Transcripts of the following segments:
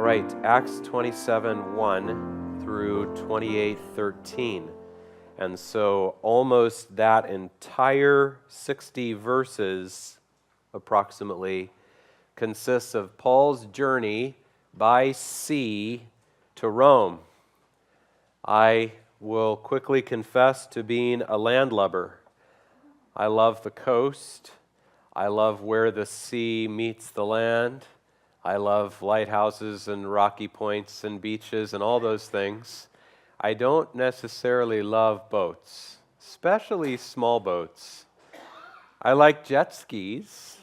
right, Acts 27:1 through 28:13. And so almost that entire 60 verses, approximately, consists of Paul's journey by sea to Rome. I will quickly confess to being a landlubber. I love the coast. I love where the sea meets the land. I love lighthouses and rocky points and beaches and all those things. I don't necessarily love boats, especially small boats. I like jet skis,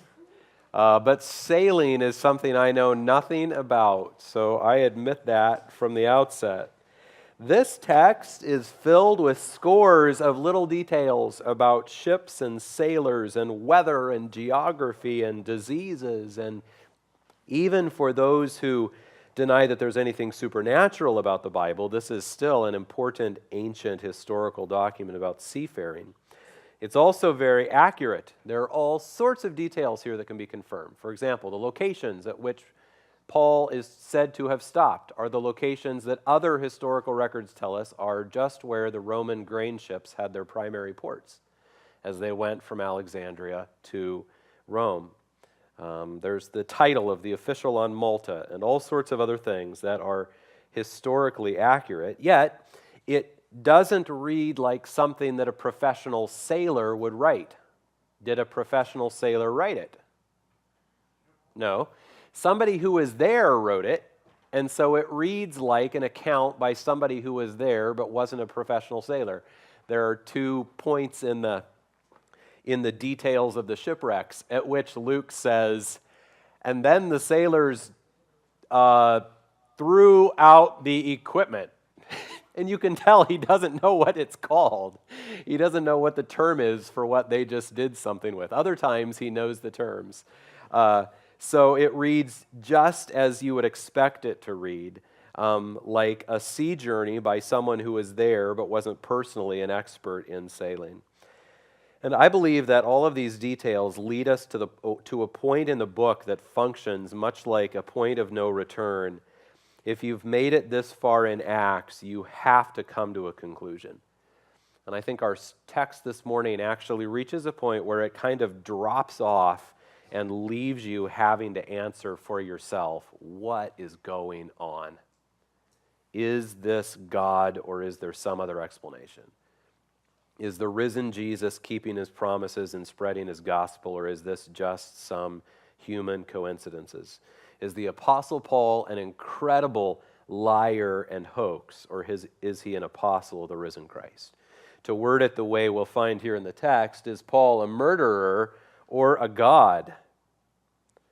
but sailing is something I know nothing about, so I admit that from the outset. This text is filled with scores of little details about ships and sailors and weather and geography and diseases, and even for those who deny that there's anything supernatural about the Bible, this is still an important ancient historical document about seafaring. It's also very accurate. There are all sorts of details here that can be confirmed. For example, the locations at which Paul is said to have stopped are the locations that other historical records tell us are just where the Roman grain ships had their primary ports as they went from Alexandria to Rome. There's the title of the official on Malta and all sorts of other things that are historically accurate, yet it doesn't read like something that a professional sailor would write. Did a professional sailor write it? No. Somebody who was there wrote it, and so it reads like an account by somebody who was there but wasn't a professional sailor. There are 2 points in the details of the shipwrecks at which Luke says, and then the sailors threw out the equipment. And you can tell he doesn't know what it's called. He doesn't know what the term is for what they just did something with. Other times he knows the terms. So it reads just as you would expect it to read, like a sea journey by someone who was there but wasn't personally an expert in sailing. And I believe that all of these details lead us to a point in the book that functions much like a point of no return. If you've made it this far in Acts, you have to come to a conclusion. And I think our text this morning actually reaches a point where it kind of drops off and leaves you having to answer for yourself, what is going on? Is this God or is there some other explanation? Is the risen Jesus keeping his promises and spreading his gospel, or is this just some human coincidences? Is the Apostle Paul an incredible liar and hoax, or is he an apostle of the risen Christ? To word it the way we'll find here in the text, is Paul a murderer or a god?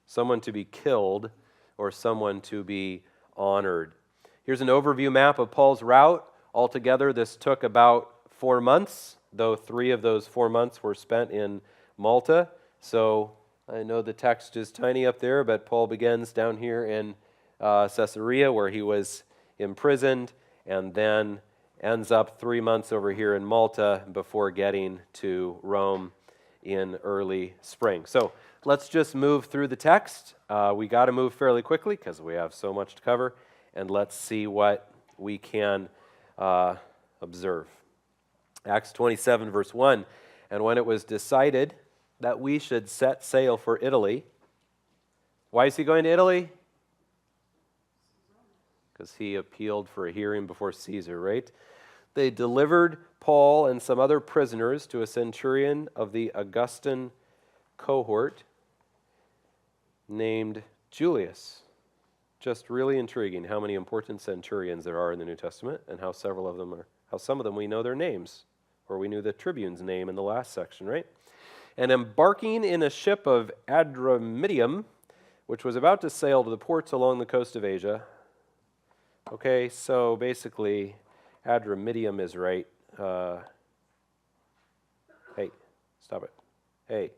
Someone to be killed or someone to be honored? Here's an overview map of Paul's route. Altogether, this took about 4 months, though 3 of those 4 months were spent in Malta. So I know the text is tiny up there, but Paul begins down here in Caesarea where he was imprisoned and then ends up 3 months over here in Malta before getting to Rome in early spring. So let's just move through the text. We got to move fairly quickly because we have so much to cover, and let's see what we can observe. Acts 27, verse 1, and when it was decided that we should set sail for Italy. Why is he going to Italy? Because he appealed for a hearing before Caesar, right? They delivered Paul and some other prisoners to a centurion of the Augustan cohort named Julius. Just really intriguing how many important centurions there are in the New Testament and how some of them we know their names, or we knew the tribune's name in the last section, right? And embarking in a ship of Adramyttium, which was about to sail to the ports along the coast of Asia. Okay, so basically, Adramyttium is right. Hey, stop it. Hey.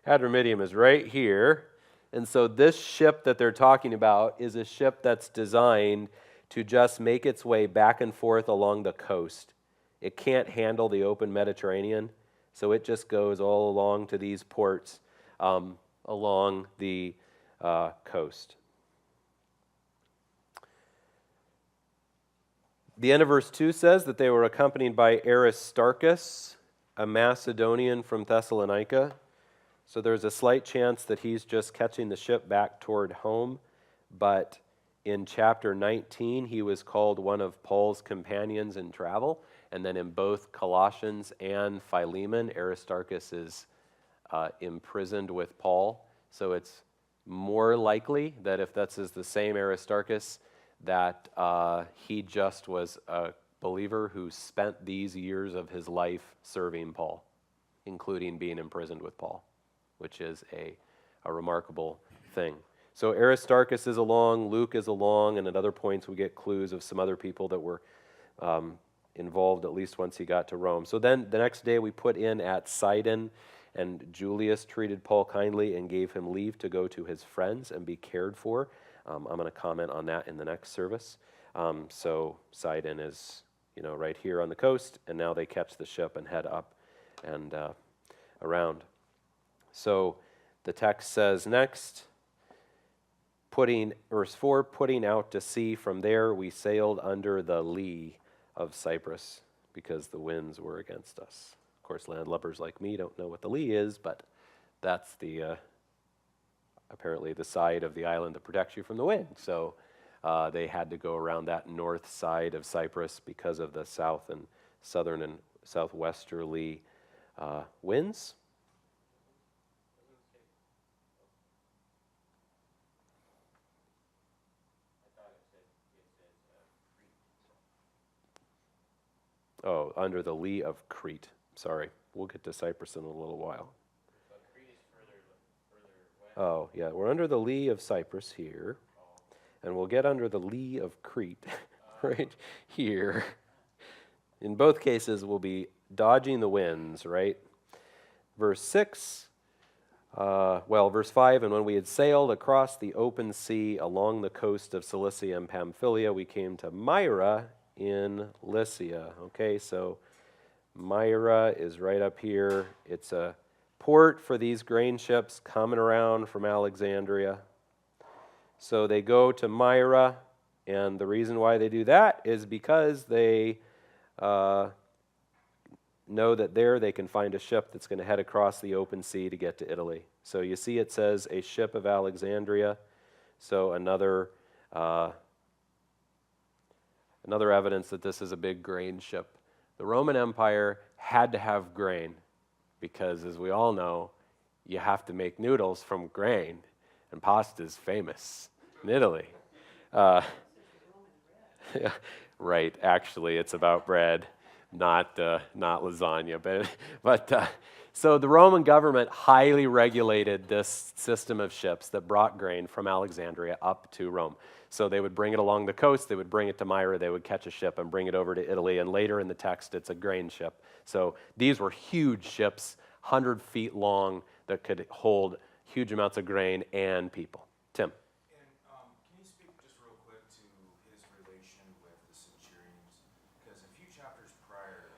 Adramyttium is right here. And so this ship that they're talking about is a ship that's designed to just make its way back and forth along the coast. It can't handle the open Mediterranean. So it just goes all along to these ports along the coast. The end of verse 2 says that they were accompanied by Aristarchus, a Macedonian from Thessalonica. So there's a slight chance that he's just catching the ship back toward home. But in chapter 19, he was called one of Paul's companions in travel. And then in both Colossians and Philemon, Aristarchus is imprisoned with Paul. So it's more likely that if that's the same Aristarchus, that he just was a believer who spent these years of his life serving Paul, including being imprisoned with Paul, which is a remarkable thing. So Aristarchus is along, Luke is along, and at other points we get clues of some other people that were involved at least once he got to Rome. So then the next day we put in at Sidon, and Julius treated Paul kindly and gave him leave to go to his friends and be cared for. I'm going to comment on that in the next service. So Sidon is, right here on the coast, and now they catch the ship and head up and around. So the text says next, verse 4, putting out to sea from there, we sailed under the lee of Cyprus because the winds were against us. Of course, landlubbers like me don't know what the lee is, but that's apparently the side of the island that protects you from the wind. So they had to go around that north side of Cyprus because of the south and southern and southwesterly winds. Oh, under the lee of Crete. Sorry, we'll get to Cyprus in a little while. But Crete is further west. Oh, yeah, we're under the lee of Cyprus here, and we'll get under the lee of Crete right here. In both cases, we'll be dodging the winds, right? Verse 6, verse 5, and when we had sailed across the open sea along the coast of Cilicia and Pamphylia, we came to Myra in Lycia. Okay, so Myra is right up here. It's a port for these grain ships coming around from Alexandria. So they go to Myra, and the reason why they do that is because they know that there they can find a ship that's going to head across the open sea to get to Italy. So you see it says a ship of Alexandria. So another evidence that this is a big grain ship. The Roman Empire had to have grain because, as we all know, you have to make noodles from grain, and pasta is famous in Italy. Right, actually, it's about bread, not lasagna. But so the Roman government highly regulated this system of ships that brought grain from Alexandria up to Rome. So they would bring it along the coast, they would bring it to Myra, they would catch a ship and bring it over to Italy, and later in the text it's a grain ship. So these were huge ships, 100 feet long, that could hold huge amounts of grain and people. Tim? And can you speak just real quick to his relation with the centurions? Because a few chapters prior,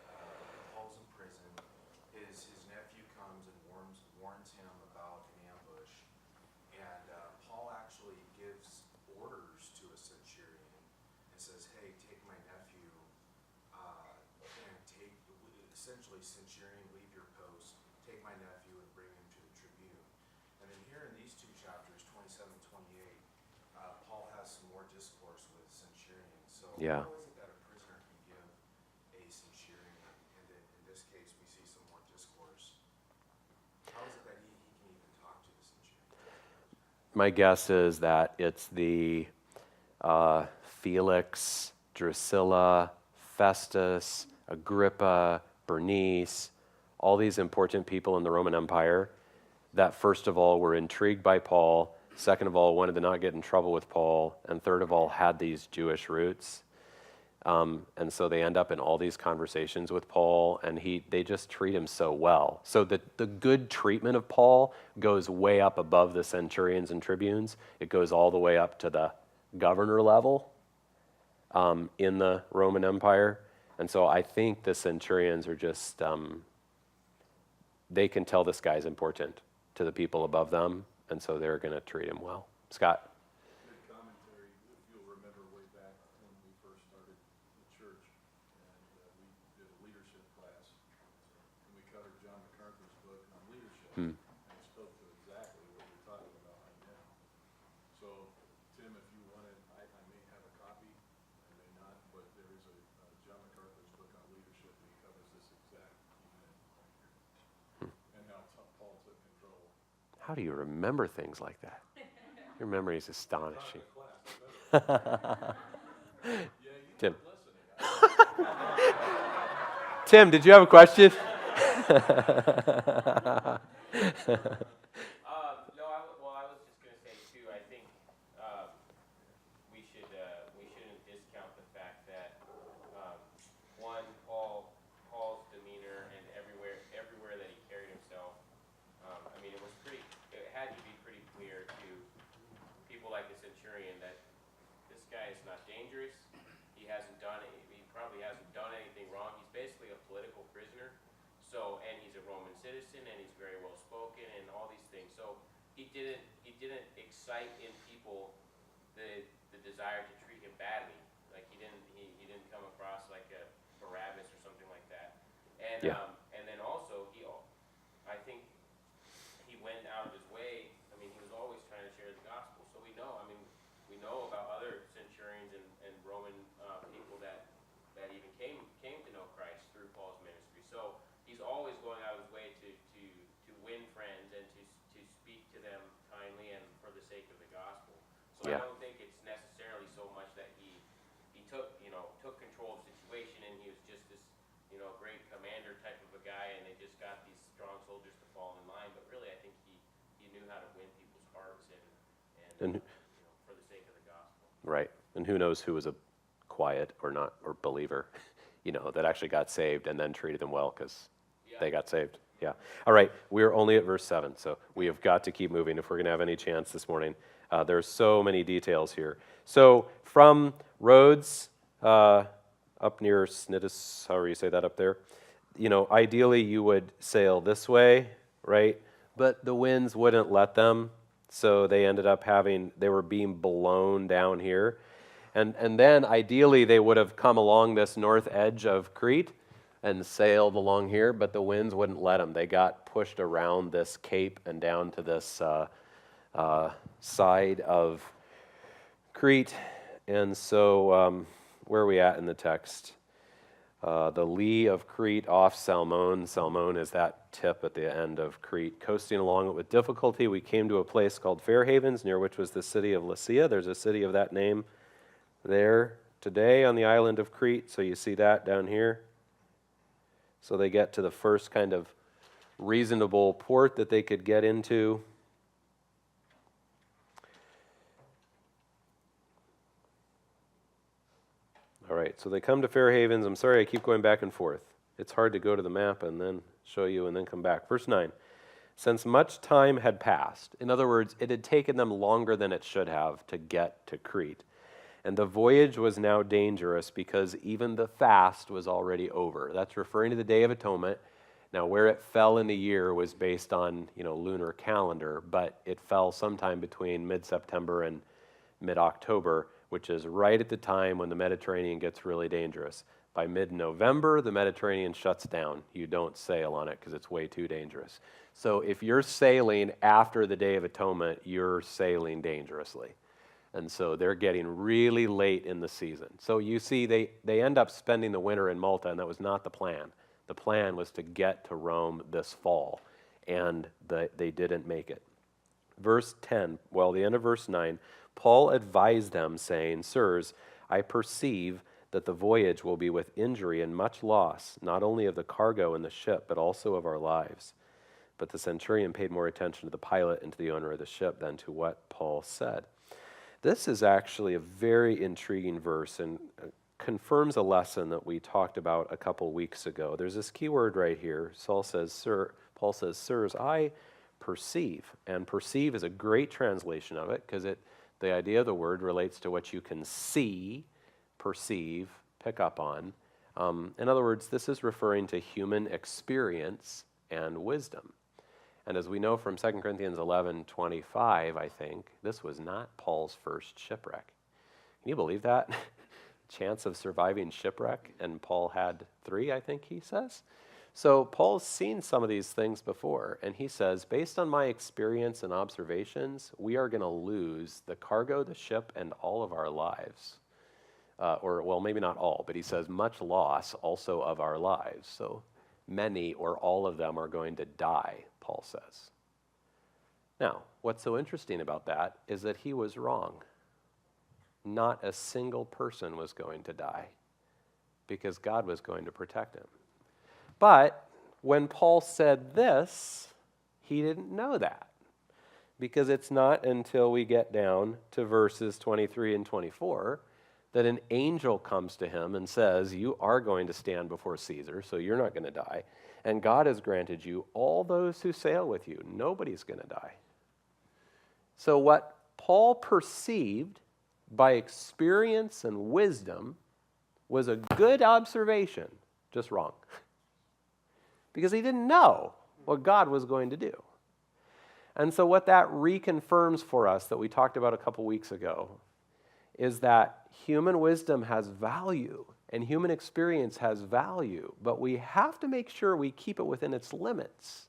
Paul's in prison, his nephew comes and warns him about an ambush, and Paul actually gives orders to a centurion and says, hey, take my nephew and essentially, centurion, leave your post, take my nephew and bring him to the tribune. And then here in these two chapters, 27, 28, Paul has some more discourse with centurions. So Yeah. how is it that a prisoner can give a centurion, and then in this case we see some more discourse? How is it that he can even talk to the centurion? My guess is that it's the Felix, Drusilla, Festus, Agrippa, Bernice, all these important people in the Roman Empire that first of all were intrigued by Paul, second of all wanted to not get in trouble with Paul, and third of all had these Jewish roots. And so they end up in all these conversations with Paul, and they just treat him so well. So the good treatment of Paul goes way up above the centurions and tribunes. It goes all the way up to the governor level in the Roman Empire. And so I think the centurions are just they can tell this guy's important to the people above them, and so they're going to treat him well. Scott? Good commentary. If you'll remember way back when we first started the church, and we did a leadership class, and we covered John MacArthur's book on leadership, and it spoke to exactly what you're talking about right now. So, Tim, if you want it, I may have a copy, I may not, but there is a John MacArthur's book on leadership, and he covers this exact event right here. And how Paul took control. How do you remember things like that? Your memory is astonishing. Tim. Tim, did you have a question? No, I was just going to say too. I think we shouldn't discount the fact that one, Paul's demeanor and everywhere that he carried himself. I mean, it had to be pretty clear to people like the centurion that this guy is not dangerous. He probably hasn't done anything wrong. He's basically a political prisoner. So, and he's a Roman citizen, and he's very well spoken, and all these things. So, he didn't excite in people the desire to treat him badly. Like he didn't come across like a Barabbas or something like that. And Yeah. And then also I think he went out of his way. I mean, he was always trying to share the gospel. So we know about other centurions and Roman people that even came to know Christ through Paul's ministry. So he's always going out of his way to win friends and to speak to them kindly and for the sake of the gospel. So Yeah. I don't think it's necessarily so much that he took control of the situation and he was just this great commander type of a guy and they just got these strong soldiers to fall in line. But really, I think he knew how to win people's hearts and for the sake of the gospel. Right. And who knows who was a quiet or not or believer, that actually got saved and then treated them well because they got saved. Yeah. All right. We're only at verse 7, so we have got to keep moving if we're going to have any chance this morning. There's so many details here. So from Rhodes up near Snidus, however you say that up there, ideally you would sail this way, right? But the winds wouldn't let them, so they ended up they were being blown down here. And then ideally they would have come along this north edge of Crete and sailed along here, but the winds wouldn't let them. They got pushed around this cape and down to this side of Crete. And so where are we at in the text? The lee of Crete off Salmone. Salmone is that tip at the end of Crete. Coasting along it with difficulty, we came to a place called Fair Havens, near which was the city of Lasea. There's a city of that name there today on the island of Crete. So you see that down here. So they get to the first kind of reasonable port that they could get into. All right, so they come to Fair Havens. I'm sorry I keep going back and forth. It's hard to go to the map and then show you and then come back. Verse 9, since much time had passed, in other words, it had taken them longer than it should have to get to Crete. And the voyage was now dangerous because even the fast was already over. That's referring to the Day of Atonement. Now, where it fell in the year was based on, lunar calendar, but it fell sometime between mid-September and mid-October, which is right at the time when the Mediterranean gets really dangerous. By mid-November, the Mediterranean shuts down. You don't sail on it because it's way too dangerous. So if you're sailing after the Day of Atonement, you're sailing dangerously. And so they're getting really late in the season. So you see they end up spending the winter in Malta, and that was not the plan. The plan was to get to Rome this fall, and they didn't make it. Verse 10, the end of verse 9, Paul advised them, saying, Sirs, I perceive that the voyage will be with injury and much loss, not only of the cargo and the ship, but also of our lives. But the centurion paid more attention to the pilot and to the owner of the ship than to what Paul said. This is actually a very intriguing verse and confirms a lesson that we talked about a couple weeks ago. There's this key word right here. Paul says, Sirs, I perceive. And perceive is a great translation of it because the idea of the word relates to what you can see, perceive, pick up on. In other words, this is referring to human experience and wisdom. And as we know from 2 Corinthians 11:25, I think, this was not Paul's first shipwreck. Can you believe that? Chance of surviving shipwreck, and Paul had 3, I think he says. So Paul's seen some of these things before, and he says, based on my experience and observations, we are going to lose the cargo, the ship, and all of our lives. Well, maybe not all, but he says much loss also of our lives. So many or all of them are going to die, Paul says. Now, what's so interesting about that is that he was wrong. Not a single person was going to die because God was going to protect him. But when Paul said this, he didn't know that, because it's not until we get down to verses 23 and 24 that an angel comes to him and says, you are going to stand before Caesar, so you're not going to die. And God has granted you all those who sail with you. Nobody's going to die. So what Paul perceived by experience and wisdom was a good observation, just wrong. Because he didn't know what God was going to do. And so what that reconfirms for us that we talked about a couple weeks ago is that human wisdom has value and human experience has value, but we have to make sure we keep it within its limits.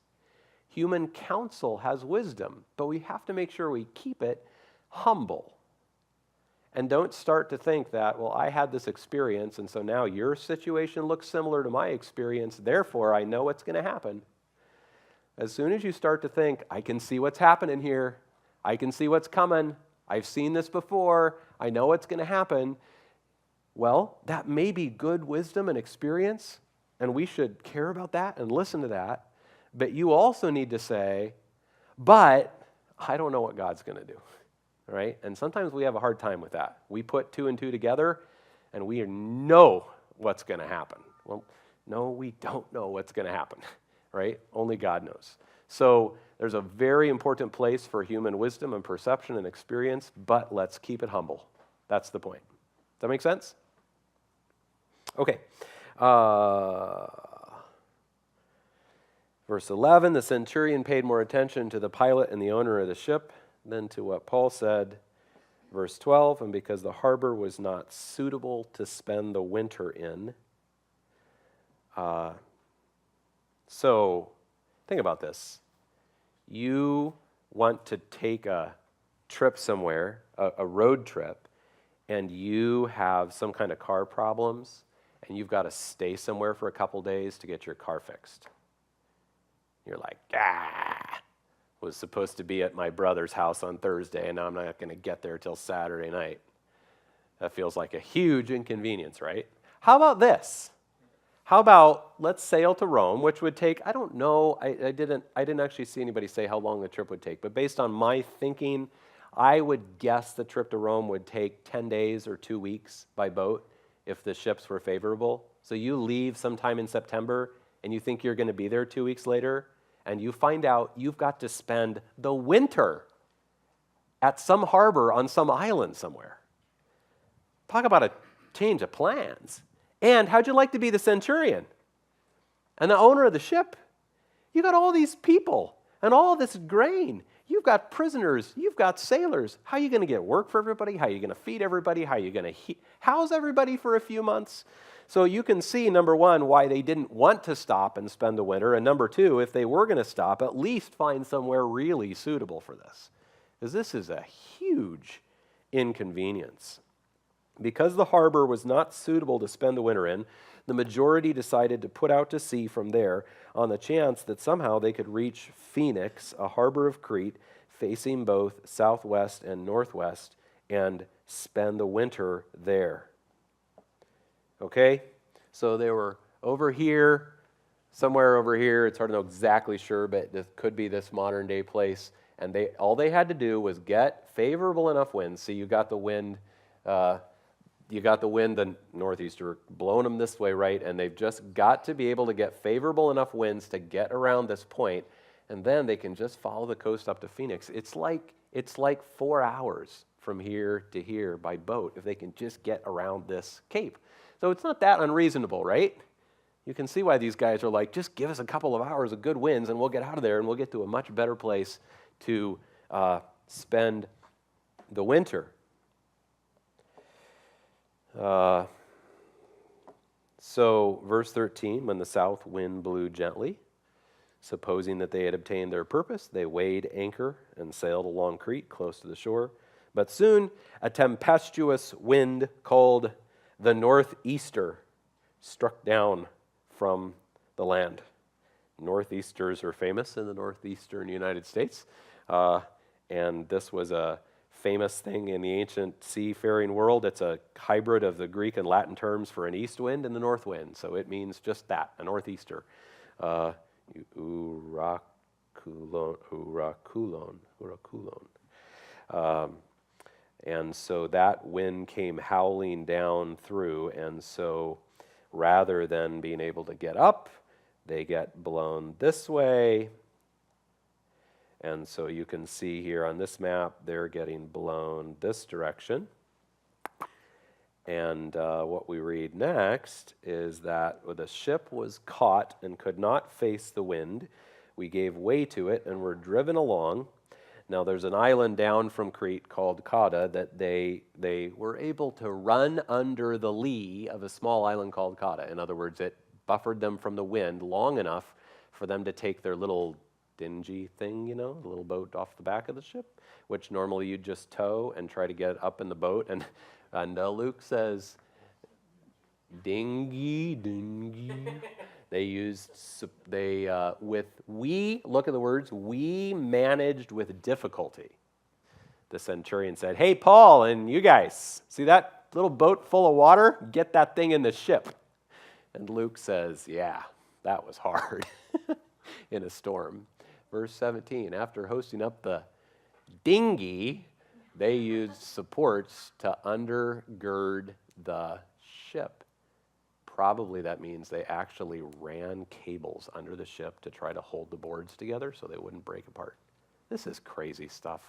Human counsel has wisdom, but we have to make sure we keep it humble. And don't start to think that, well, I had this experience, and so now your situation looks similar to my experience, therefore I know what's going to happen. As soon as you start to think, I can see what's happening here, I can see what's coming, I've seen this before, I know what's going to happen, well, that may be good wisdom and experience, and we should care about that and listen to that, but you also need to say, but I don't know what God's going to do. Right? And sometimes we have a hard time with that. We put 2 and 2 together, and we know what's going to happen. Well, no, we don't know what's going to happen, right? Only God knows. So there's a very important place for human wisdom and perception and experience, but let's keep it humble. That's the point. Does that make sense? Okay. Verse 11, the centurion paid more attention to the pilot and the owner of the ship than to what Paul said. Verse 12, and because the harbor was not suitable to spend the winter in. So think about this. You want to take a trip somewhere, a road trip, and you have some kind of car problems, and you've got to stay somewhere for a couple days to get your car fixed. You're like, was supposed to be at my brother's house on Thursday, and now I'm not going to get there till Saturday night. That feels like a huge inconvenience, right? How about this? How about let's sail to Rome, which would take, I don't know, I didn't actually see anybody say how long the trip would take, but based on my thinking, I would guess the trip to Rome would take 10 days or 2 weeks by boat if the ships were favorable. So you leave sometime in September, and you think you're going to be there 2 weeks later, and you find out you've got to spend the winter at some harbor on some island somewhere. Talk about a change of plans. And how'd you like to be the centurion and the owner of the ship? You got all these people and all this grain. You've got prisoners. You've got sailors. How are you going to get work for everybody? How are you going to feed everybody? How are you going to house everybody for a few months? So you can see, number one, why they didn't want to stop and spend the winter, and number two, if they were going to stop, at least find somewhere really suitable for this, because this is a huge inconvenience. Because the harbor was not suitable to spend the winter in, the majority decided to put out to sea from there on the chance that somehow they could reach Phoenix, a harbor of Crete, facing both southwest and northwest, and spend the winter there. Okay? So they were over here, somewhere over here. It's hard to know exactly sure, but this could be this modern day place. And all they had to do was get favorable enough winds. See, you got the wind, the northeaster blowing them this way, right? And they've just got to be able to get favorable enough winds to get around this point, and then they can just follow the coast up to Phoenix. It's like 4 hours from here to here by boat if they can just get around this cape. So it's not that unreasonable, right? You can see why these guys are like, just give us a couple of hours of good winds and we'll get out of there and we'll get to a much better place to spend the winter. So, verse 13, when the south wind blew gently, supposing that they had obtained their purpose, they weighed anchor and sailed along Crete, close to the shore. But soon a tempestuous wind called the northeaster struck down from the land. Northeasters are famous in the northeastern United States, and this was a famous thing in the ancient seafaring world. It's a hybrid of the Greek and Latin terms for an east wind and the north wind, so it means just that, a northeaster. Urakulon. And so that wind came howling down through, and so rather than being able to get up, they get blown this way. And so you can see here on this map, they're getting blown this direction. And what we read next is that the ship was caught and could not face the wind. We gave way to it and were driven along. Now there's an island down from Crete called Cauda that they were able to run under the lee of a small island called Cauda. In other words, it buffered them from the wind long enough for them to take their little dingy thing, the little boat off the back of the ship, which normally you'd just tow and try to get up in the boat. And Luke says, dingy. Look at the words, we managed with difficulty. The centurion said, hey, Paul and you guys, see that little boat full of water? Get that thing in the ship. And Luke says, yeah, that was hard in a storm. Verse 17, after hosting up the dinghy, they used supports to undergird the ship. Probably that means they actually ran cables under the ship to try to hold the boards together so they wouldn't break apart. This is crazy stuff.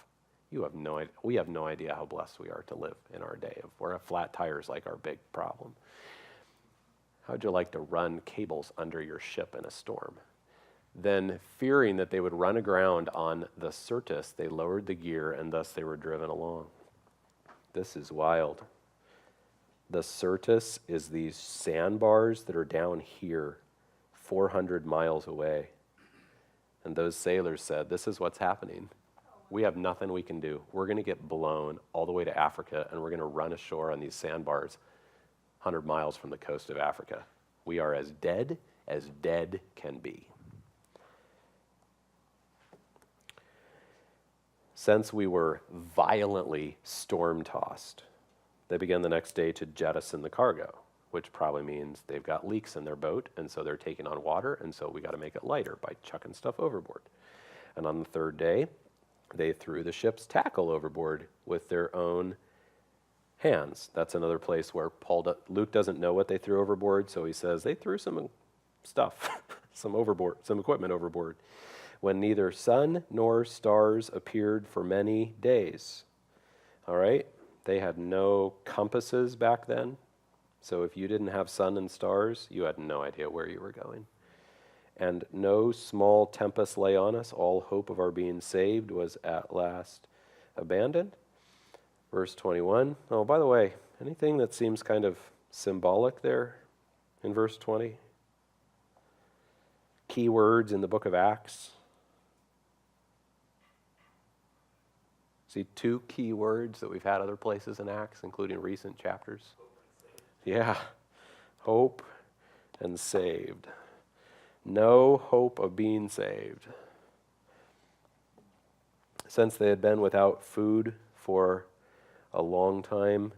You have no idea. We have no idea how blessed we are to live in our day. If we're flat tires like our big problem. How'd you like to run cables under your ship in a storm? Then, fearing that they would run aground on the Syrtis, they lowered the gear, and thus they were driven along. This is wild. The Syrtis is these sandbars that are down here, 400 miles away. And those sailors said, this is what's happening. We have nothing we can do. We're going to get blown all the way to Africa, and we're going to run ashore on these sandbars 100 miles from the coast of Africa. We are as dead can be. Since we were violently storm-tossed, they began the next day to jettison the cargo, which probably means they've got leaks in their boat, and so they're taking on water, and so we got to make it lighter by chucking stuff overboard. And on the third day, they threw the ship's tackle overboard with their own hands. That's another place where Luke doesn't know what they threw overboard, so he says they threw some stuff, some equipment overboard. When neither sun nor stars appeared for many days. All right? They had no compasses back then. So if you didn't have sun and stars, you had no idea where you were going. And no small tempest lay on us. All hope of our being saved was at last abandoned. Verse 21. Oh, by the way, anything that seems kind of symbolic there in verse 20? Key words in the book of Acts. See, two key words that we've had other places in Acts, including recent chapters. Yeah, hope and saved. No hope of being saved. Since they had been without food for a long time,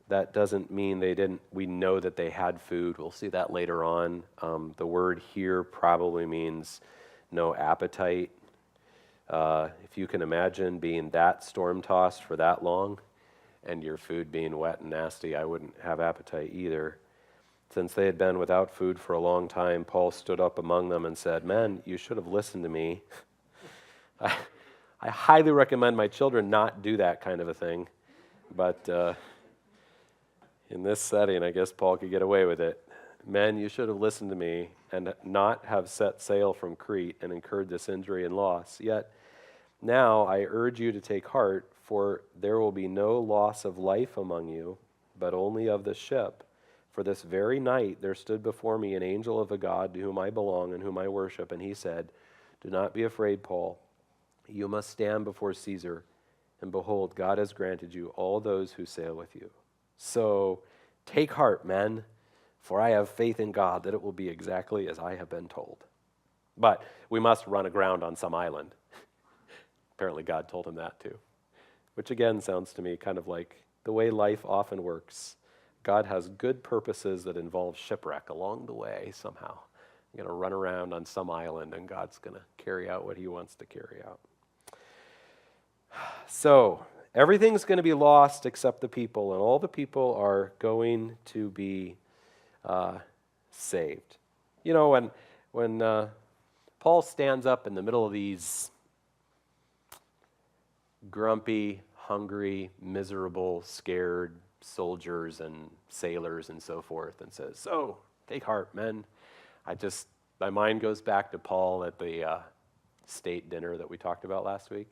that doesn't mean they didn't. We know that they had food. We'll see that later on. The word here probably means no appetite. If you can imagine being that storm-tossed for that long and your food being wet and nasty, I wouldn't have appetite either. Since they had been without food for a long time, Paul stood up among them and said, men, you should have listened to me. I highly recommend my children not do that kind of a thing. But In this setting, I guess Paul could get away with it. Men, you should have listened to me and not have set sail from Crete and incurred this injury and loss. Yet now I urge you to take heart, for there will be no loss of life among you, but only of the ship. For this very night there stood before me an angel of the God to whom I belong and whom I worship, and he said, do not be afraid, Paul. You must stand before Caesar, and behold, God has granted you all those who sail with you. So take heart, men, for I have faith in God that it will be exactly as I have been told. But we must run aground on some island. Apparently God told him that too, which again sounds to me kind of like the way life often works. God has good purposes that involve shipwreck along the way somehow. You're going to run around on some island, and God's going to carry out what he wants to carry out. So everything's going to be lost except the people, and all the people are going to be saved. You know, when Paul stands up in the middle of these grumpy, hungry, miserable, scared soldiers and sailors and so forth and says, so take heart, men. My mind goes back to Paul at the state dinner that we talked about last week.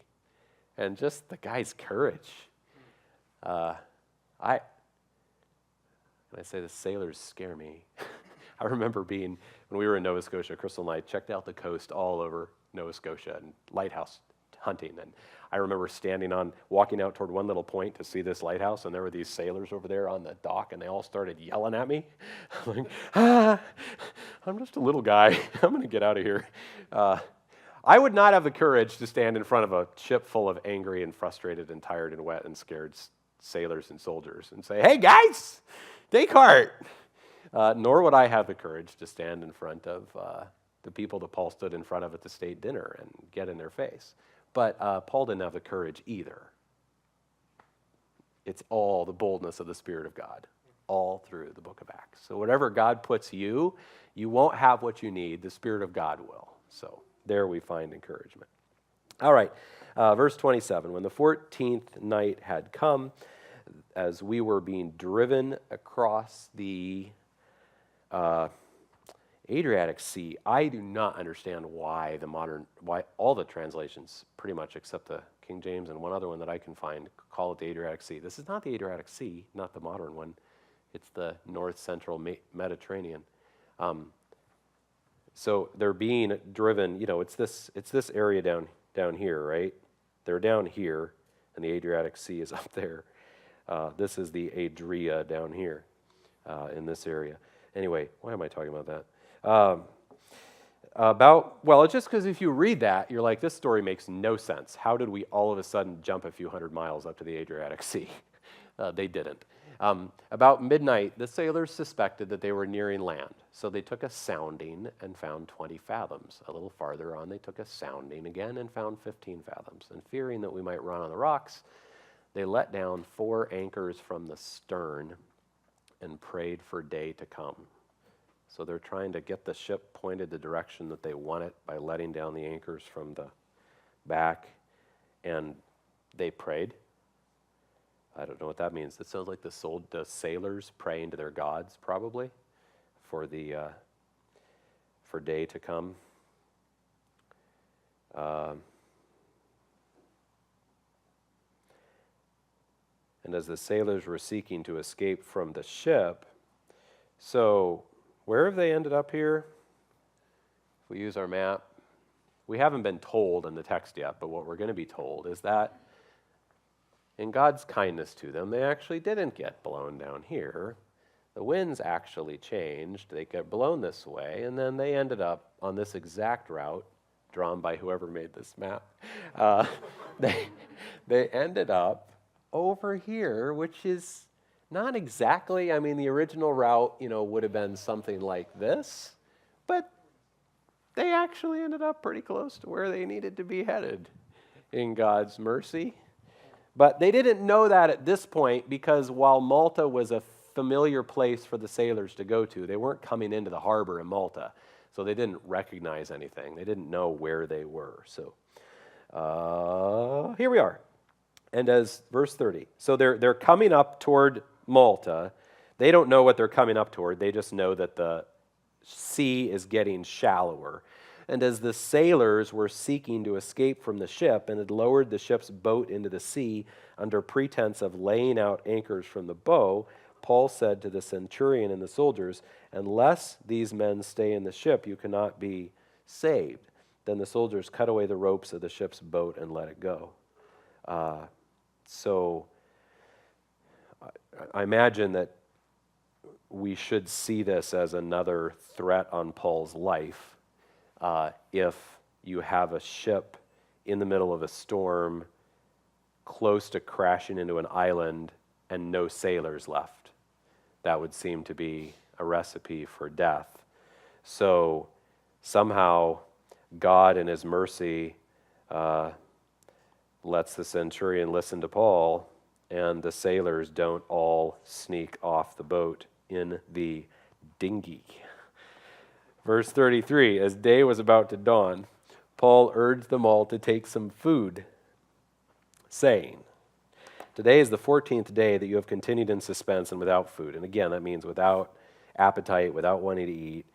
And just the guy's courage. When I say the sailors scare me. I remember when we were in Nova Scotia, Crystal and I checked out the coast all over Nova Scotia and lighthouse hunting. And I remember walking out toward one little point to see this lighthouse, and there were these sailors over there on the dock, and they all started yelling at me. I'm like, I'm just a little guy. I'm going to get out of here. I would not have the courage to stand in front of a ship full of angry and frustrated and tired and wet and scared sailors and soldiers and say, hey guys, take heart. Nor would I have the courage to stand in front of the people that Paul stood in front of at the state dinner and get in their face. But Paul didn't have the courage either. It's all the boldness of the Spirit of God, all through the book of Acts. So whatever God puts you won't have what you need. The Spirit of God will. So there we find encouragement. All right, verse 27. When the 14th night had come, as we were being driven across the Adriatic Sea, I do not understand why all the translations, pretty much except the King James and one other one that I can find, call it the Adriatic Sea. This is not the Adriatic Sea, not the modern one. It's the north central Mediterranean. So they're being driven. You know, it's this area down here, right? They're down here, and the Adriatic Sea is up there. This is the Adria down here in this area. Anyway, why am I talking about that? It's just because if you read that, you're like, this story makes no sense. How did we all of a sudden jump a few hundred miles up to the Adriatic Sea? They didn't. About midnight, the sailors suspected that they were nearing land, so they took a sounding and found 20 fathoms. A little farther on, they took a sounding again and found 15 fathoms. And fearing that we might run on the rocks, they let down 4 anchors from the stern and prayed for day to come. So they're trying to get the ship pointed the direction that they want it by letting down the anchors from the back, and they prayed. I don't know what that means. It sounds like the sailors praying to their gods, probably, for day to come. And as the sailors were seeking to escape from the ship, so where have they ended up here? If we use our map, we haven't been told in the text yet, but what we're going to be told is that in God's kindness to them, they actually didn't get blown down here. The winds actually changed. They got blown this way, and then they ended up on this exact route, drawn by whoever made this map. They ended up over here, which is not exactly, the original route, would have been something like this, but they actually ended up pretty close to where they needed to be headed in God's mercy. But they didn't know that at this point, because while Malta was a familiar place for the sailors to go to, they weren't coming into the harbor in Malta, so they didn't recognize anything. They didn't know where they were. So here we are. And as verse 30, so they're coming up toward Malta, They don't know what they're coming up toward. They just know that the sea is getting shallower. And as the sailors were seeking to escape from the ship and had lowered the ship's boat into the sea under pretense of laying out anchors from the bow, Paul said to the centurion and the soldiers, "Unless these men stay in the ship, you cannot be saved." Then the soldiers cut away the ropes of the ship's boat and let it go. So I imagine that we should see this as another threat on Paul's life. If you have a ship in the middle of a storm, close to crashing into an island, and no sailors left, that would seem to be a recipe for death. So somehow God in his mercy lets the centurion listen to Paul, and the sailors don't all sneak off the boat in the dinghy. Verse 33, as day was about to dawn, Paul urged them all to take some food, saying, "Today is the 14th day that you have continued in suspense and without food." And again, that means without appetite, without wanting to eat,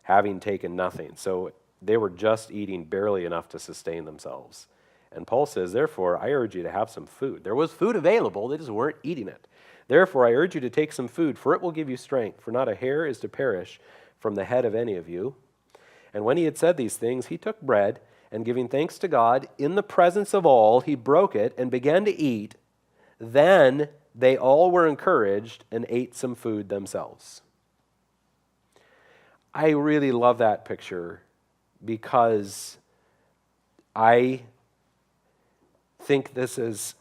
having taken nothing. So they were just eating barely enough to sustain themselves. And Paul says, "Therefore, I urge you to have some food." There was food available, they just weren't eating it. "Therefore, I urge you to take some food, for it will give you strength, for not a hair is to perish from the head of any of you." And when he had said these things, he took bread, and giving thanks to God in the presence of all, he broke it and began to eat. Then they all were encouraged and ate some food themselves. I really love that picture because I think this is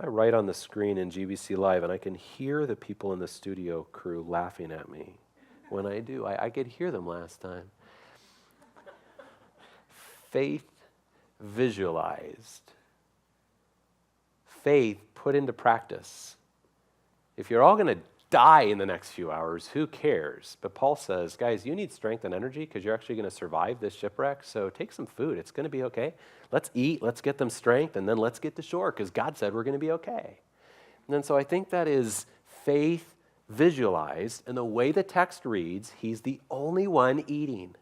I write on the screen in GBC Live, and I can hear the people in the studio crew laughing at me when I do. I could hear them last time. Faith visualized. Faith put into practice. If you're all going to die in the next few hours, who cares? But Paul says, guys, you need strength and energy because you're actually going to survive this shipwreck, so take some food. It's going to be okay. Let's eat, let's get them strength, and then let's get to shore because God said we're going to be okay. And then so I think that is faith visualized, and the way the text reads, he's the only one eating.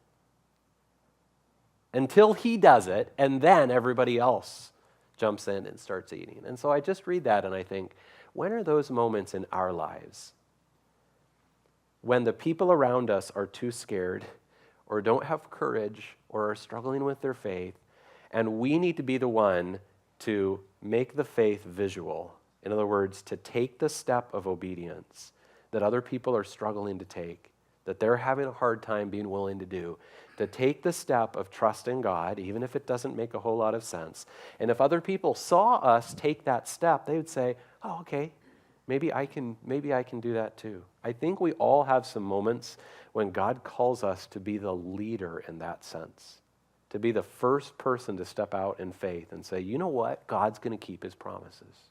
Until he does it, and then everybody else jumps in and starts eating. And so I just read that and I think, when are those moments in our lives when the people around us are too scared or don't have courage or are struggling with their faith, and we need to be the one to make the faith visual? In other words, to take the step of obedience that other people are struggling to take, that they're having a hard time being willing to do, to take the step of trusting God, even if it doesn't make a whole lot of sense. And if other people saw us take that step, they would say, "Oh, okay, maybe I can do that too." I think we all have some moments when God calls us to be the leader in that sense, to be the first person to step out in faith and say, you know what, God's going to keep his promises.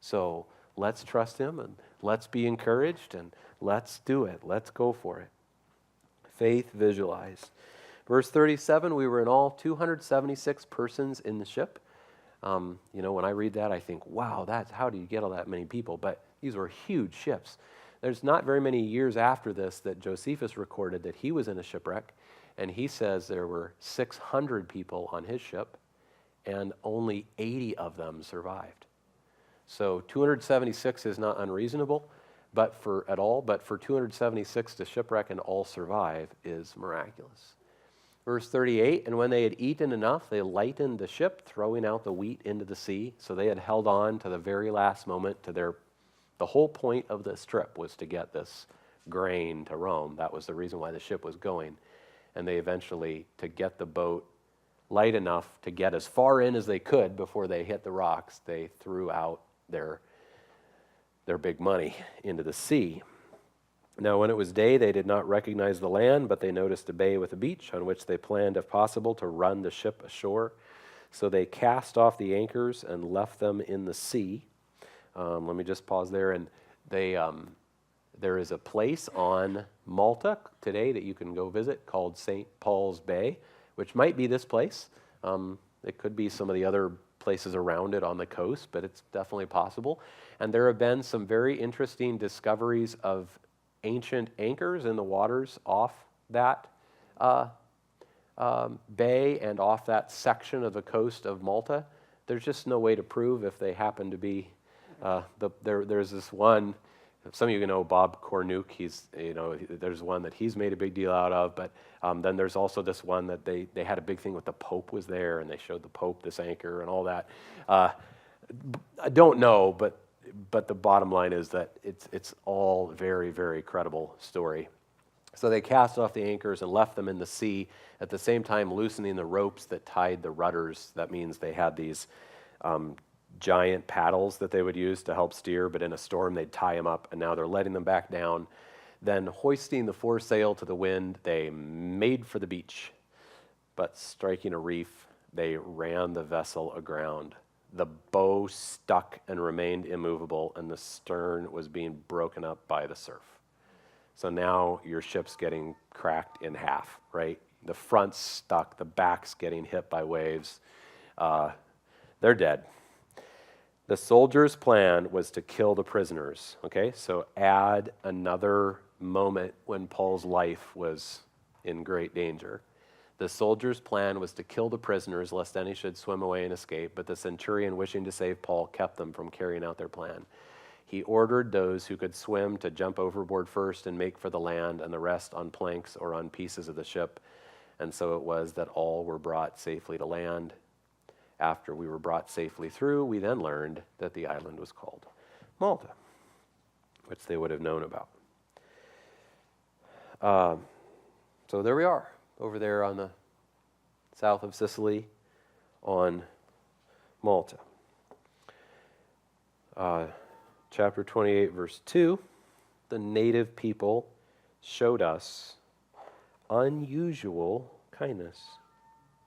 So let's trust him and let's be encouraged and let's do it. Let's go for it. Faith visualized. Verse 37, we were in all 276 persons in the ship. When I read that, I think, wow, how do you get all that many people? But these were huge ships. There's not very many years after this that Josephus recorded that he was in a shipwreck, and he says there were 600 people on his ship, and only 80 of them survived. So 276 is not unreasonable, but for 276 to shipwreck and all survive is miraculous. Verse 38, and when they had eaten enough, they lightened the ship, throwing out the wheat into the sea. So they had held on to the very last moment to the whole point of this trip was to get this grain to Rome. That was the reason why the ship was going. And they eventually, to get the boat light enough to get as far in as they could before they hit the rocks, they threw out their big money into the sea. Now, when it was day, they did not recognize the land, but they noticed a bay with a beach on which they planned, if possible, to run the ship ashore. So they cast off the anchors and left them in the sea. Let me just pause there. And they There is a place on Malta today that you can go visit called St. Paul's Bay, which might be this place. It could be some of the other places around it on the coast, but it's definitely possible. And there have been some very interesting discoveries of ancient anchors in the waters off that bay and off that section of the coast of Malta. There's just no way to prove if they happen to be. There's this one. Some of you know Bob Cornuke. There's one that he's made a big deal out of. But then there's also this one that they had a big thing with the Pope was there, and they showed the Pope this anchor and all that. I don't know, but the bottom line is that it's all very, very credible story. So they cast off the anchors and left them in the sea, at the same time loosening the ropes that tied the rudders. That means they had these giant paddles that they would use to help steer, but in a storm they'd tie them up, and now they're letting them back down. Then hoisting the foresail to the wind, they made for the beach, but striking a reef, they ran the vessel aground. The bow stuck and remained immovable, and the stern was being broken up by the surf. So now your ship's getting cracked in half, right? The front's stuck, the back's getting hit by waves. They're dead. The soldiers' plan was to kill the prisoners, okay? So add another moment when Paul's life was in great danger. The soldiers' plan was to kill the prisoners lest any should swim away and escape, but the centurion, wishing to save Paul, kept them from carrying out their plan. He ordered those who could swim to jump overboard first and make for the land, and the rest on planks or on pieces of the ship. And so it was that all were brought safely to land. After we were brought safely through, we then learned that the island was called Malta, which they would have known about. So there we are, over there on the south of Sicily, on Malta. Chapter 28, verse 2, the native people showed us unusual kindness.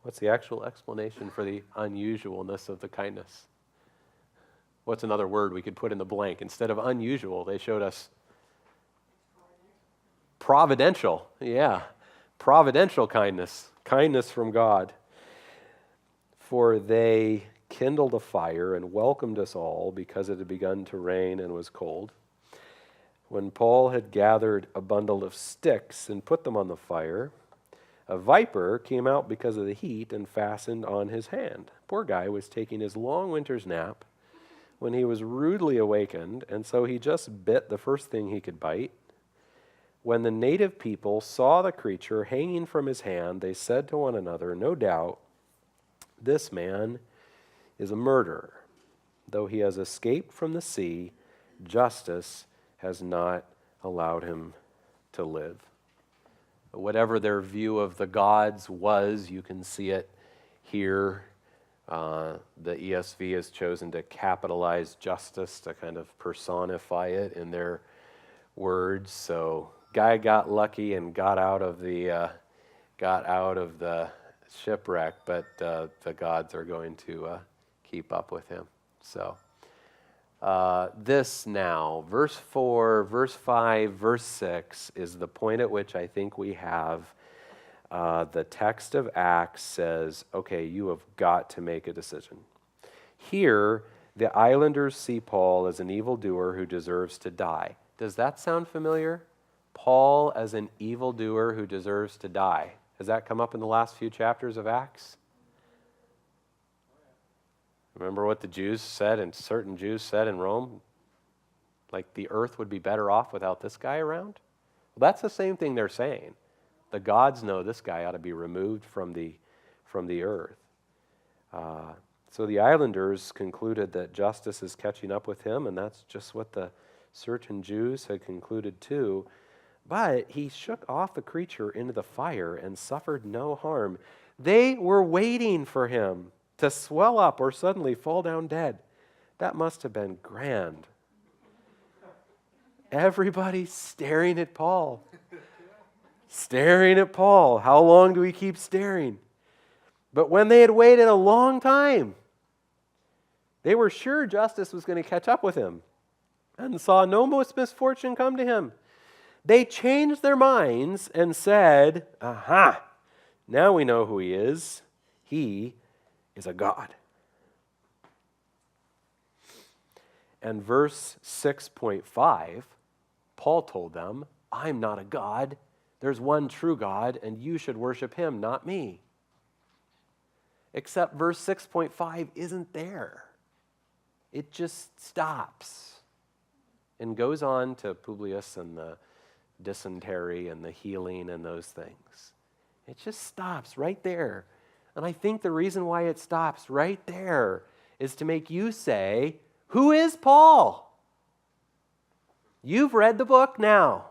What's the actual explanation for the unusualness of the kindness? What's another word we could put in the blank? Instead of unusual, they showed us providential. Yeah, providential kindness. Kindness from God. For they kindled a fire and welcomed us all because it had begun to rain and was cold. When Paul had gathered a bundle of sticks and put them on the fire, a viper came out because of the heat and fastened on his hand. Poor guy was taking his long winter's nap when he was rudely awakened, and so he just bit the first thing he could bite. When the native people saw the creature hanging from his hand, they said to one another, "No doubt, this man is a murderer. Though he has escaped from the sea, justice has not allowed him to live." Whatever their view of the gods was, you can see it here. The ESV has chosen to capitalize justice to kind of personify it in their words. So, guy got lucky and got out of the shipwreck, but the gods are going to keep up with him. So, this now, verse 4, verse 5, verse 6 is the point at which I think we have the text of Acts says, okay, you have got to make a decision. Here, the islanders see Paul as an evildoer who deserves to die. Does that sound familiar? Paul as an evildoer who deserves to die. Has that come up in the last few chapters of Acts? Remember what the Jews said, and certain Jews said in Rome? Like the earth would be better off without this guy around? Well, that's the same thing they're saying. The gods know this guy ought to be removed from the earth. So the islanders concluded that justice is catching up with him, and that's just what the certain Jews had concluded too. But he shook off the creature into the fire and suffered no harm. They were waiting for him to swell up or suddenly fall down dead. That must have been grand. Everybody staring at Paul. Staring at Paul. How long do we keep staring? But when they had waited a long time, they were sure justice was going to catch up with him. and saw no misfortune come to him. They changed their minds and said, aha, now we know who he is. He is a god. And verse 6.5, Paul told them, I'm not a god. There's one true God, and you should worship him, not me. Except verse 6.5 isn't there. It just stops and goes on to Publius and the dysentery and the healing and those things. It just stops right there. And I think the reason why it stops right there is to make you say, who is Paul? You've read the book now.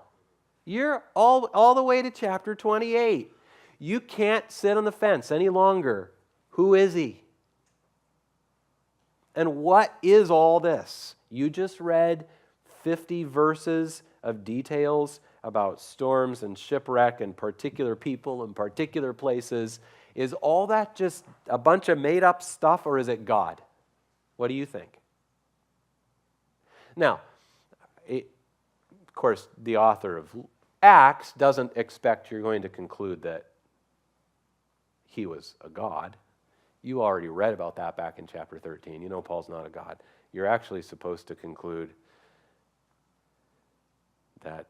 You're all the way to chapter 28. You can't sit on the fence any longer. Who is he? And what is all this? You just read 50 verses of details about storms and shipwreck and particular people and particular places. Is all that just a bunch of made-up stuff, or is it God? What do you think? Now, of course, the author of Acts doesn't expect you're going to conclude that he was a god. You already read about that back in chapter 13. You know Paul's not a god. You're actually supposed to conclude that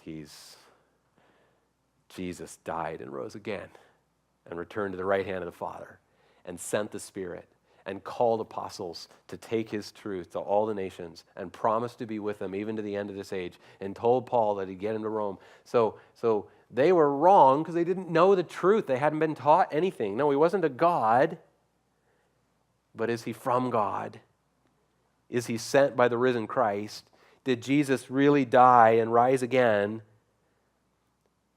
Jesus died and rose again and returned to the right hand of the Father and sent the Spirit and called apostles to take his truth to all the nations and promised to be with them even to the end of this age and told Paul that he'd get him to Rome. So they were wrong because they didn't know the truth. They hadn't been taught anything. No, he wasn't a god, but is he from God? Is he sent by the risen Christ? Did Jesus really die and rise again?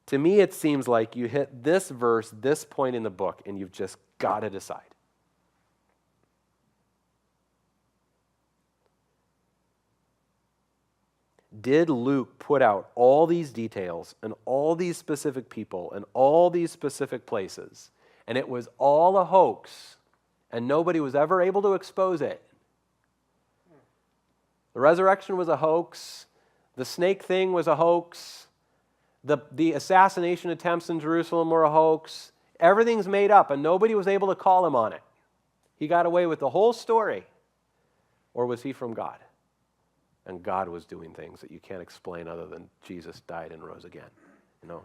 To me, it seems like you hit this verse, this point in the book, and you've just got to decide. Did Luke put out all these details and all these specific people and all these specific places, and it was all a hoax, and nobody was ever able to expose it? The resurrection was a hoax. The snake thing was a hoax. The assassination attempts in Jerusalem were a hoax. Everything's made up, and nobody was able to call him on it. He got away with the whole story. Or was he from God? And God was doing things that you can't explain other than Jesus died and rose again. You know?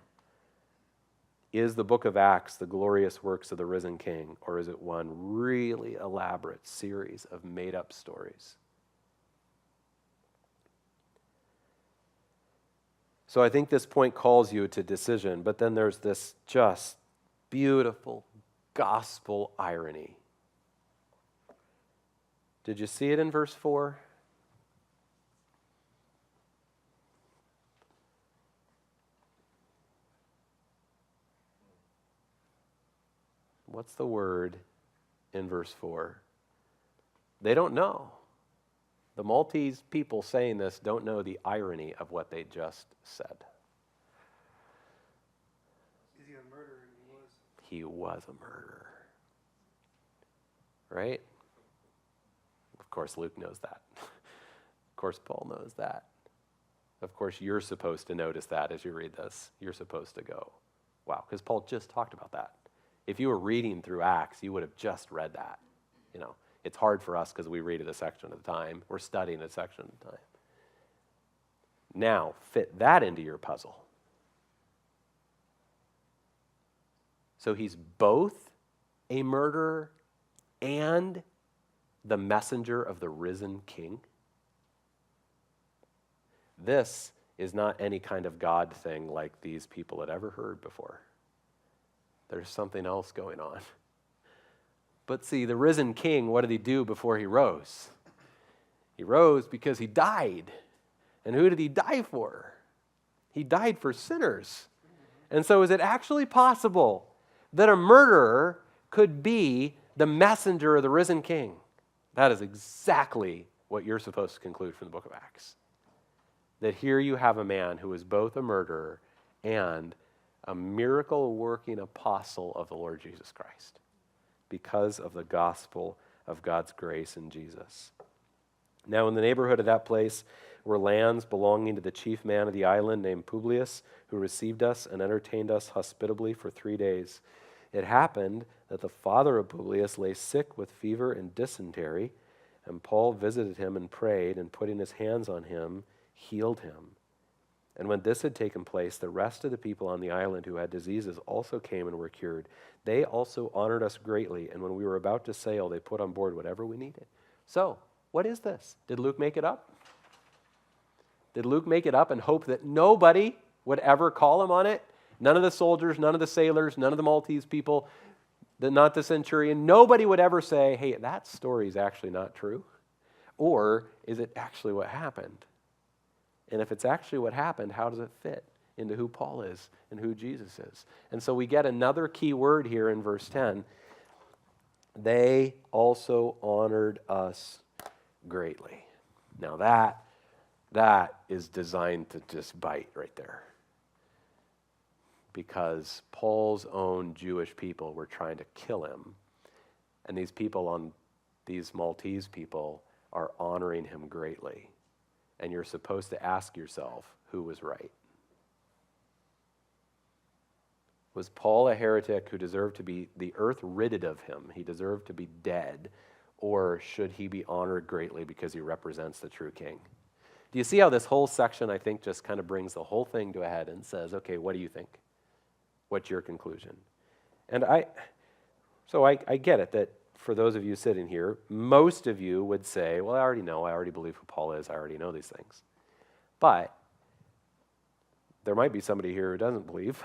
Is the book of Acts the glorious works of the risen King, or is it one really elaborate series of made-up stories? So I think this point calls you to decision, but then there's this just beautiful gospel irony. Did you see it in verse 4? What's the word in verse 4? They don't know. The Maltese people saying this don't know the irony of what they just said. Is he a murderer? He was a murderer. Right? Of course, Luke knows that. Of course, Paul knows that. Of course, you're supposed to notice that as you read this. You're supposed to go, wow, because Paul just talked about that. If you were reading through Acts, you would have just read that. You know, it's hard for us because we read it a section at a time. We're studying a section at a time. Now, fit that into your puzzle. So he's both a murderer and the messenger of the risen King. This is not any kind of God thing like these people had ever heard before. There's something else going on. But see, the risen King, what did he do before he rose? He rose because he died. And who did he die for? He died for sinners. And so is it actually possible that a murderer could be the messenger of the risen King? That is exactly what you're supposed to conclude from the book of Acts. That here you have a man who is both a murderer and a miracle-working apostle of the Lord Jesus Christ because of the gospel of God's grace in Jesus. Now, in the neighborhood of that place were lands belonging to the chief man of the island named Publius, who received us and entertained us hospitably for 3 days. It happened that the father of Publius lay sick with fever and dysentery, and Paul visited him and prayed, and putting his hands on him, healed him. And when this had taken place, the rest of the people on the island who had diseases also came and were cured. They also honored us greatly, and when we were about to sail, they put on board whatever we needed. So, what is this? Did Luke make it up? Did Luke make it up and hope that nobody would ever call him on it? None of the soldiers, none of the sailors, none of the Maltese people, not the centurion, nobody would ever say, hey, that story is actually not true. Or is it actually what happened? And if it's actually what happened, how does it fit into who Paul is and who Jesus is? And so we get another key word here in verse 10. They also honored us greatly. Now that is designed to just bite right there. Because Paul's own Jewish people were trying to kill him. And these Maltese people are honoring him greatly. And you're supposed to ask yourself, who was right? Was Paul a heretic who deserved to be the earth ridded of him? He deserved to be dead. Or should he be honored greatly because he represents the true king? Do you see how this whole section, I think, just kind of brings the whole thing to a head and says, okay, what do you think? What's your conclusion? And I get it that for those of you sitting here, most of you would say, well, I already know, I already believe who Paul is, I already know these things. But there might be somebody here who doesn't believe,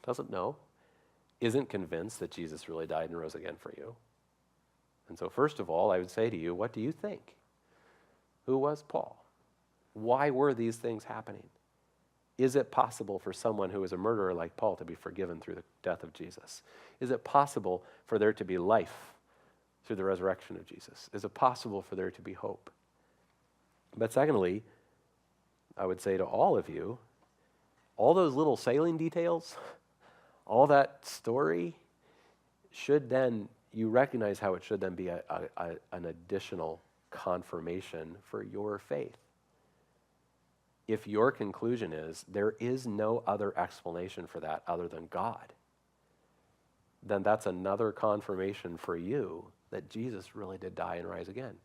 doesn't know, isn't convinced that Jesus really died and rose again for you. And so first of all, I would say to you, what do you think? Who was Paul? Why were these things happening? Is it possible for someone who is a murderer like Paul to be forgiven through the death of Jesus? Is it possible for there to be life through the resurrection of Jesus? Is it possible for there to be hope? But secondly, I would say to all of you, all those little sailing details, all that story, you recognize how it should then be an additional confirmation for your faith. If your conclusion is there is no other explanation for that other than God, then that's another confirmation for you that Jesus really did die and rise again.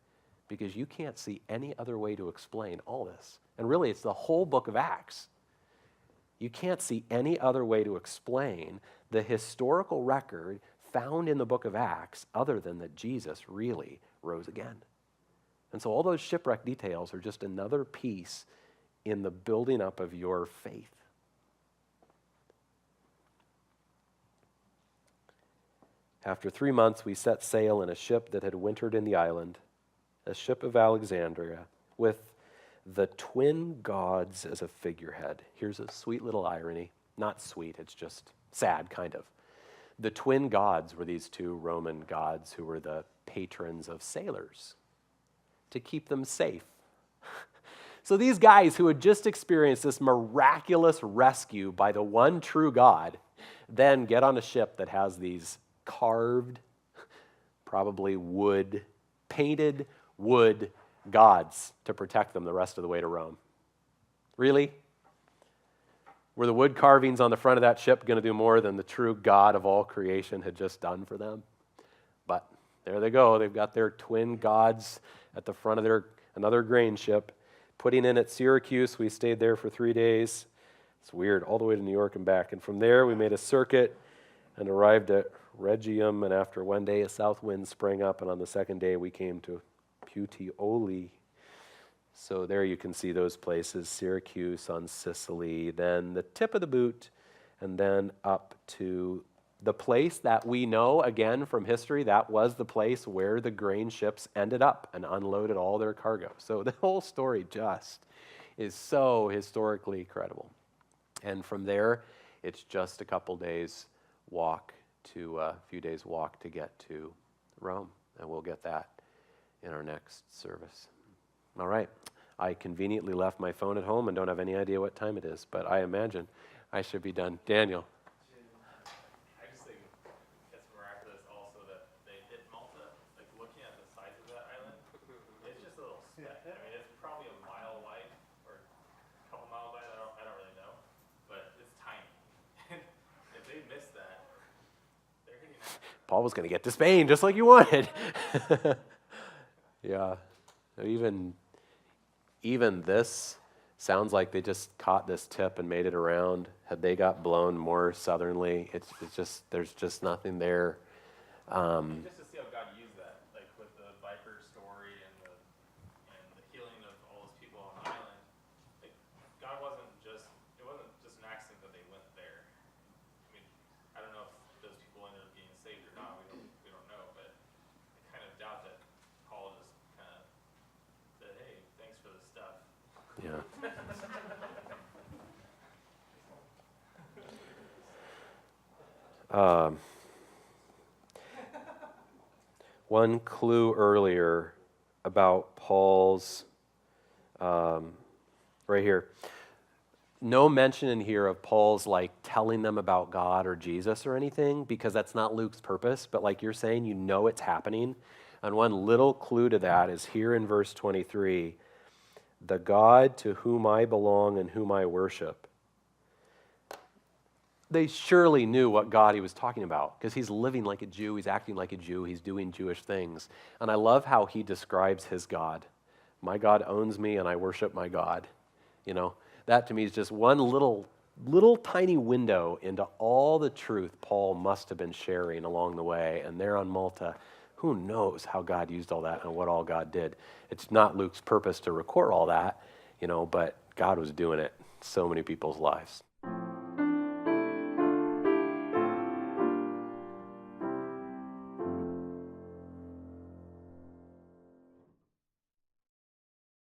Because you can't see any other way to explain all this. And really, it's the whole book of Acts. You can't see any other way to explain the historical record found in the book of Acts other than that Jesus really rose again. And so all those shipwreck details are just another piece in the building up of your faith. After 3 months, we set sail in a ship that had wintered in the island, a ship of Alexandria, with the twin gods as a figurehead. Here's a sweet little irony. Not sweet, it's just sad, kind of. The twin gods were these two Roman gods who were the patrons of sailors to keep them safe. So these guys who had just experienced this miraculous rescue by the one true God then get on a ship that has these carved, probably painted wood gods to protect them the rest of the way to Rome. Really? Were the wood carvings on the front of that ship going to do more than the true God of all creation had just done for them? But there they go. They've got their twin gods at the front of another grain ship. Putting in at Syracuse, we stayed there for 3 days. It's weird, all the way to New York and back. And from there, we made a circuit and arrived at Rhegium. And after 1 day, a south wind sprang up. And on the second day, we came to Puteoli. So there you can see those places, Syracuse on Sicily, then the tip of the boot, and then up to the place that we know, again, from history, that was the place where the grain ships ended up and unloaded all their cargo. So the whole story just is so historically credible. And from there, it's just a few days walk to get to Rome. And we'll get that in our next service. All right. I conveniently left my phone at home and don't have any idea what time it is, but I imagine I should be done. Daniel. I just think it's miraculous also that they hit Malta. Like looking at the size of that island, it's just a little speck. I mean, it's probably a mile wide Paul was going to get to Spain just like you wanted. Yeah. Even this sounds like they just caught this tip and made it around. Had they got blown more southerly, it's just, there's just nothing there. Just to see how God used that, like with the viper story and the healing of all those people on the island. Like God wasn't just an accident that they went there. I mean, I don't know if those people ended up being saved or not. We don't know, but I kind of doubt that Paul just kind of said, "Hey, thanks for the stuff." Yeah. One clue earlier about Paul's, right here. No mention in here of Paul's like telling them about God or Jesus or anything, because that's not Luke's purpose. But like you're saying, you know it's happening. And one little clue to that is here in verse 23, the God to whom I belong and whom I worship. They surely knew what God he was talking about, because he's living like a Jew, he's acting like a Jew, he's doing Jewish things. And I love how he describes his God. My God owns me and I worship my God. You know, that to me is just one little tiny window into all the truth Paul must have been sharing along the way. And there on Malta, who knows how God used all that and what all God did. It's not Luke's purpose to record all that, you know, but God was doing it in so many people's lives.